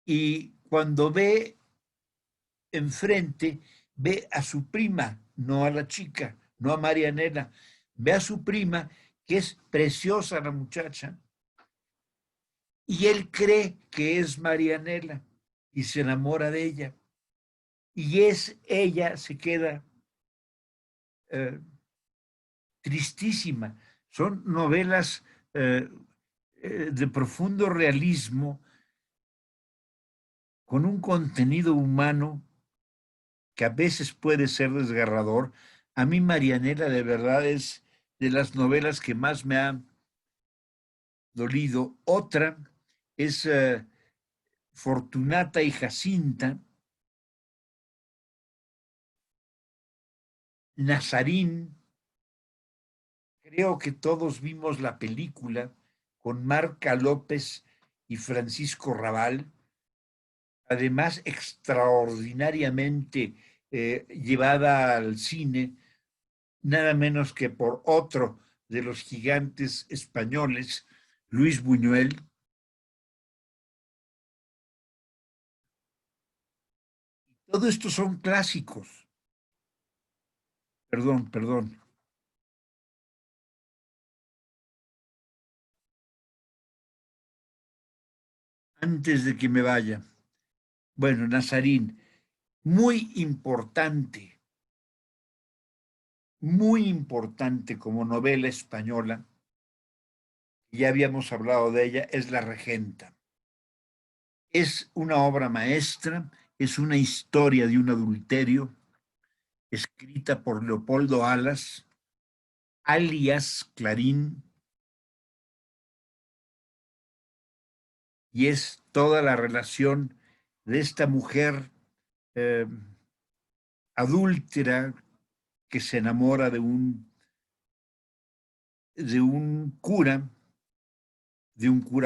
y cuando ve enfrente, ve a su prima, no a la chica, no a Marianela, ve a su prima, que es preciosa la muchacha, y él cree que es Marianela y se enamora de ella. Y ella se queda eh, tristísima. Son novelas de profundo realismo, con un contenido humano que a veces puede ser desgarrador. A mí Marianela de verdad es de las novelas que más me ha dolido. Otra es Fortunata y Jacinta, Nazarín. Creo que todos vimos la película con Marca López y Francisco Rabal, además extraordinariamente llevada al cine, nada menos que por otro de los gigantes españoles, Luis Buñuel. Todo esto son clásicos. Perdón, perdón. Antes de que me vaya. Bueno, Nazarín, muy importante como novela española, ya habíamos hablado de ella, es La Regenta. Es una obra maestra, es una historia de un adulterio escrita por Leopoldo Alas, alias Clarín, y es toda la relación de esta mujer eh, adúltera que se enamora de un cura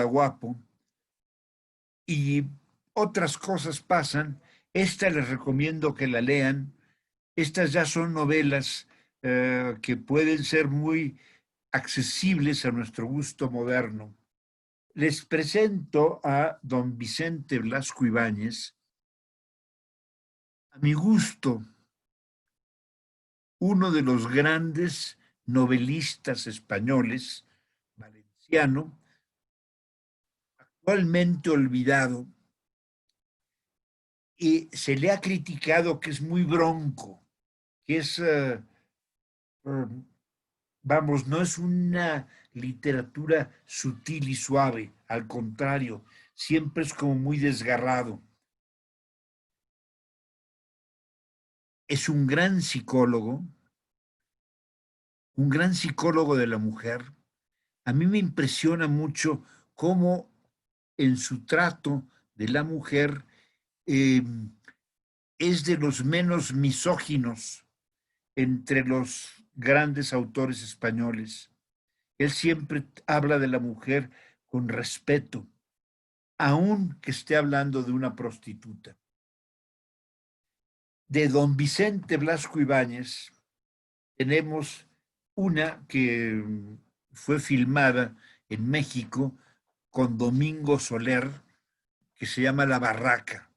guapo, y otras cosas pasan. Esta les recomiendo que la lean. Estas ya son novelas que pueden ser muy accesibles a nuestro gusto moderno. Les presento a don Vicente Blasco Ibáñez, a mi gusto, uno de los grandes novelistas españoles, valenciano, actualmente olvidado, y se le ha criticado que es muy bronco, que es, vamos, no es una literatura sutil y suave, al contrario, siempre es como muy desgarrado. Es un gran psicólogo de la mujer. A mí me impresiona mucho cómo en su trato de la mujer eh, es de los menos misóginos entre los grandes autores españoles. Él siempre habla de la mujer con respeto, aun que esté hablando de una prostituta. De don Vicente Blasco Ibáñez tenemos una que fue filmada en México con Domingo Soler, que se llama La Barraca,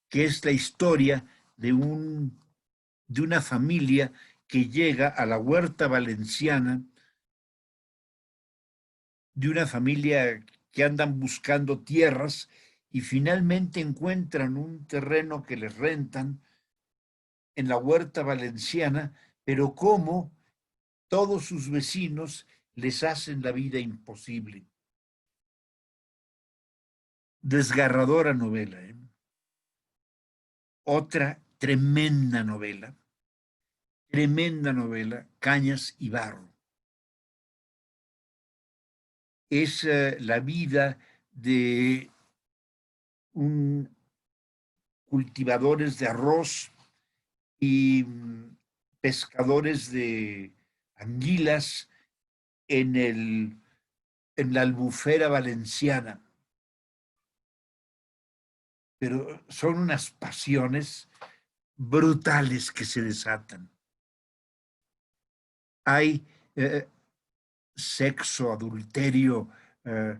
que es la historia de una familia que llega a la huerta valenciana, de una familia que andan buscando tierras y finalmente encuentran un terreno que les rentan en la huerta valenciana, pero como todos sus vecinos les hacen la vida imposible. Desgarradora novela, ¿eh? Otra tremenda novela, Cañas y Barro. Es la vida de un cultivadores de arroz y pescadores de anguilas en, en la albufera valenciana. Pero son unas pasiones brutales que se desatan. Hay sexo, adulterio, eh,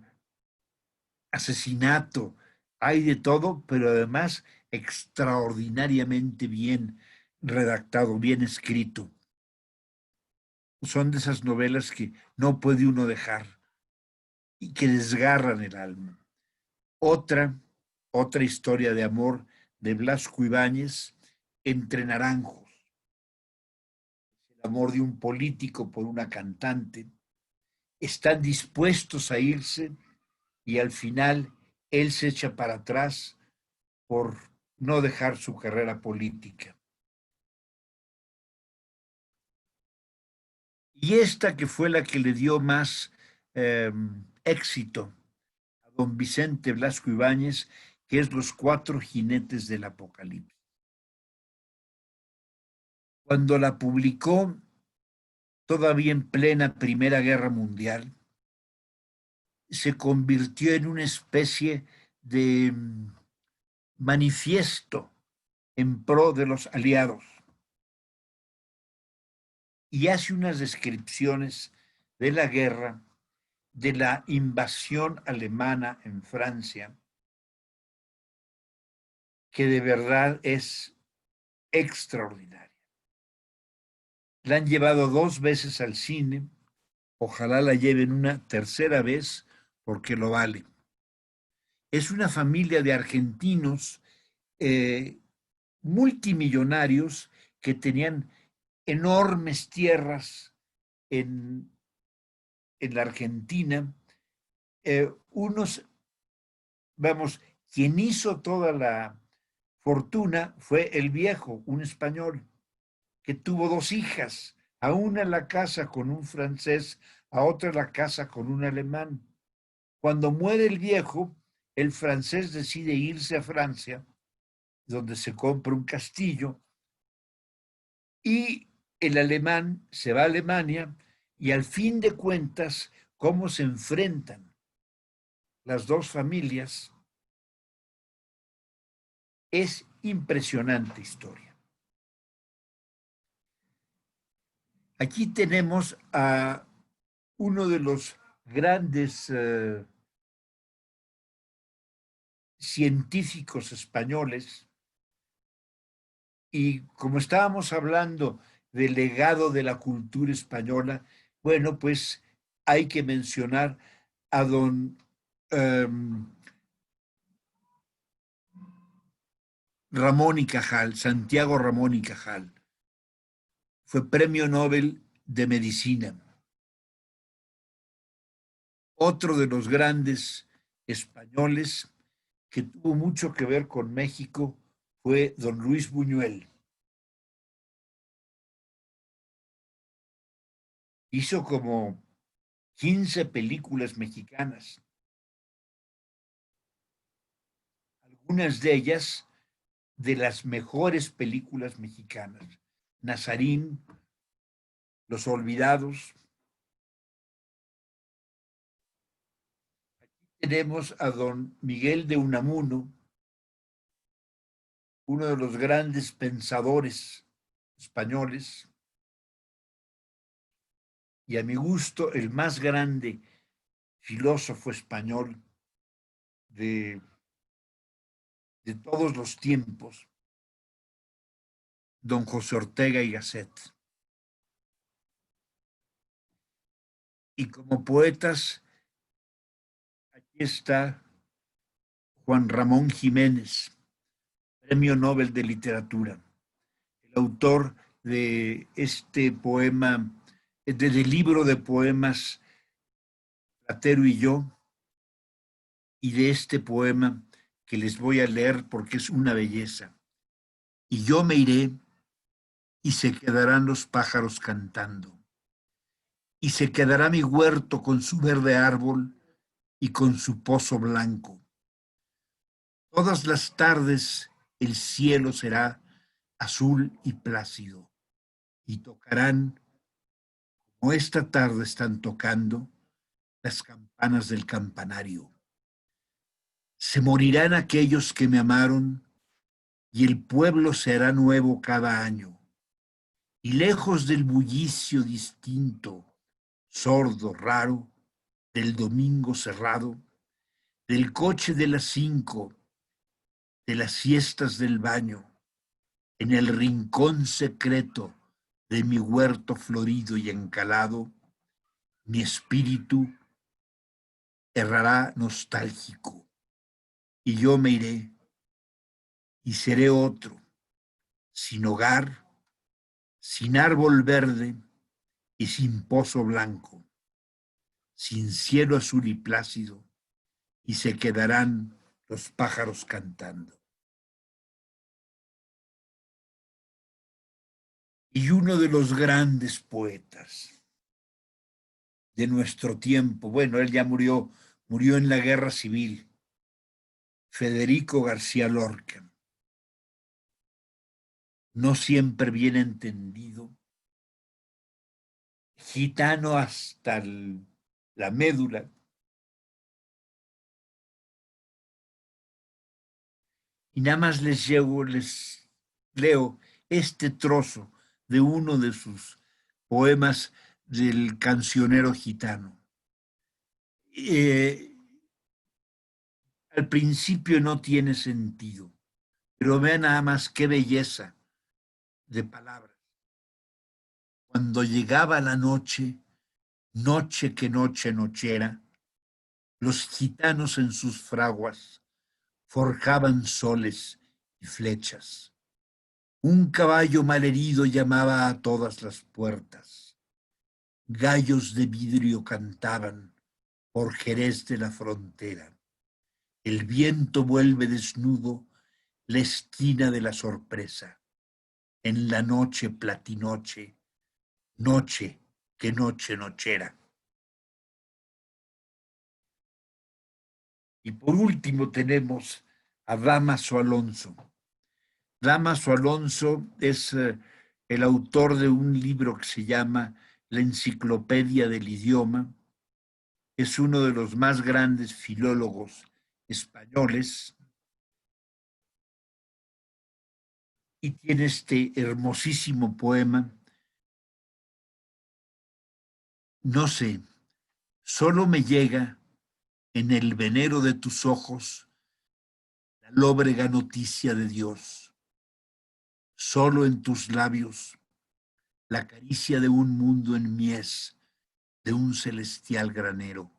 asesinato, hay de todo, pero además extraordinariamente bien redactado, bien escrito. Son de esas novelas que no puede uno dejar y que desgarran el alma. Otra, otra historia de amor de Blasco Ibáñez, Entre Naranjos, el amor de un político por una cantante. Están dispuestos a irse y al final él se echa para atrás por no dejar su carrera política. Y esta que fue la que le dio más éxito a don Vicente Blasco Ibáñez, que es Los Cuatro Jinetes del Apocalipsis. Cuando la publicó, todavía en plena Primera Guerra Mundial, se convirtió en una especie de manifiesto en pro de los aliados y hace unas descripciones de la guerra, de la invasión alemana en Francia, que de verdad es extraordinaria. La han llevado 2 veces al cine, ojalá la lleven una tercera vez porque lo vale. Es una familia de argentinos eh, multimillonarios que tenían enormes tierras en, en la Argentina, unos, vamos, Quien hizo toda la fortuna fue el viejo, un español, que tuvo dos hijas, a una la casa con un francés, a otra la casa con un alemán. Cuando muere el viejo, el francés decide irse a Francia, donde se compra un castillo, y el alemán se va a Alemania, y al fin de cuentas, cómo se enfrentan las dos familias es impresionante historia. Aquí tenemos a uno de los grandes científicos españoles, y como estábamos hablando del legado de la cultura española, bueno, pues hay que mencionar a don Ramón y Cajal, Santiago Ramón y Cajal. Fue premio Nobel de Medicina. Otro de los grandes españoles que tuvo mucho que ver con México fue don Luis Buñuel. Hizo como 15 películas mexicanas. Algunas de ellas de las mejores películas mexicanas. Nazarín, Los Olvidados. Aquí tenemos a don Miguel de Unamuno, uno de los grandes pensadores españoles, y a mi gusto el más grande filósofo español de todos los tiempos, don José Ortega y Gasset. Y como poetas, aquí está Juan Ramón Jiménez, Premio Nobel de Literatura, el autor de este poema, del libro de poemas Platero y yo, y de este poema que les voy a leer porque es una belleza. Y yo me iré y se quedarán los pájaros cantando. Y se quedará mi huerto con su verde árbol y con su pozo blanco. Todas las tardes el cielo será azul y plácido, y tocarán, como esta tarde están tocando, las campanas del campanario. Se morirán aquellos que me amaron, y el pueblo será nuevo cada año. Y lejos del bullicio distinto, sordo, raro, del domingo cerrado, del coche de las 5, de las siestas del baño, en el rincón secreto de mi huerto florido y encalado, mi espíritu errará nostálgico, y yo me iré y seré otro, sin hogar, sin árbol verde y sin pozo blanco, sin cielo azul y plácido, y se quedarán los pájaros cantando. Y uno de los grandes poetas de nuestro tiempo, bueno, él ya murió en la guerra civil, Federico García Lorca, no siempre bien entendido, gitano hasta la médula, y nada más les leo este trozo de uno de sus poemas del cancionero gitano. Al principio no tiene sentido, pero vean nada más qué belleza de palabras. Cuando llegaba la noche, noche que noche nochera, los gitanos en sus fraguas forjaban soles y flechas. Un caballo malherido llamaba a todas las puertas. Gallos de vidrio cantaban por Jerez de la frontera. El viento vuelve desnudo la esquina de la sorpresa. En la noche platinoche, noche que noche nochera. Y por último tenemos a Dámaso Alonso. Dámaso Alonso es el autor de un libro que se llama La Enciclopedia del Idioma. Es uno de los más grandes filólogos españoles y tiene este hermosísimo poema. No sé, solo me llega en el venero de tus ojos la lóbrega noticia de Dios. Solo en tus labios la caricia de un mundo en mies, de un celestial granero.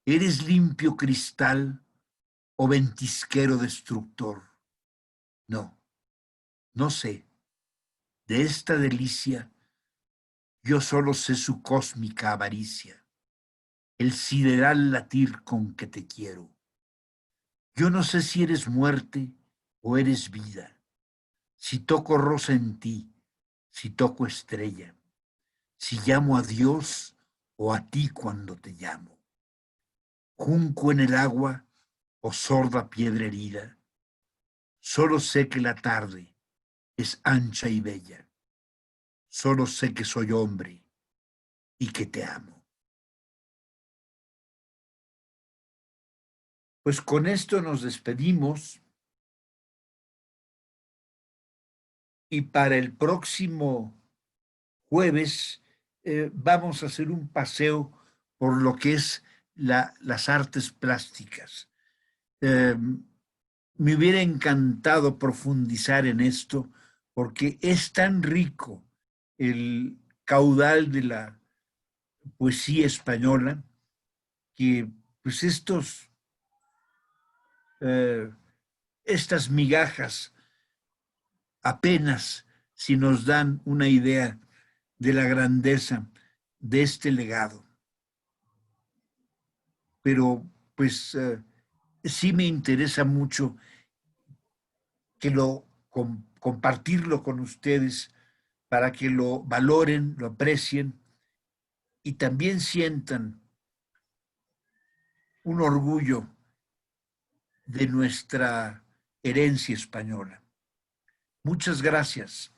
¿Eres limpio cristal o ventisquero destructor? No, no sé. De esta delicia yo solo sé su cósmica avaricia, el sideral latir con que te quiero. Yo no sé si eres muerte o eres vida, si toco rosa en ti, si toco estrella, si llamo a Dios o a ti cuando te llamo. Junco en el agua o sorda piedra herida, solo sé que la tarde es ancha y bella, solo sé que soy hombre y que te amo. Pues con esto nos despedimos y para el próximo jueves vamos a hacer un paseo por lo que es las artes plásticas. Eh, Me hubiera encantado profundizar en esto porque es tan rico el caudal de la poesía española que pues eh, estas migajas apenas si nos dan una idea de la grandeza de este legado. Pero pues sí me interesa mucho que compartirlo con ustedes para que lo valoren, lo aprecien y también sientan un orgullo de nuestra herencia española. Muchas gracias.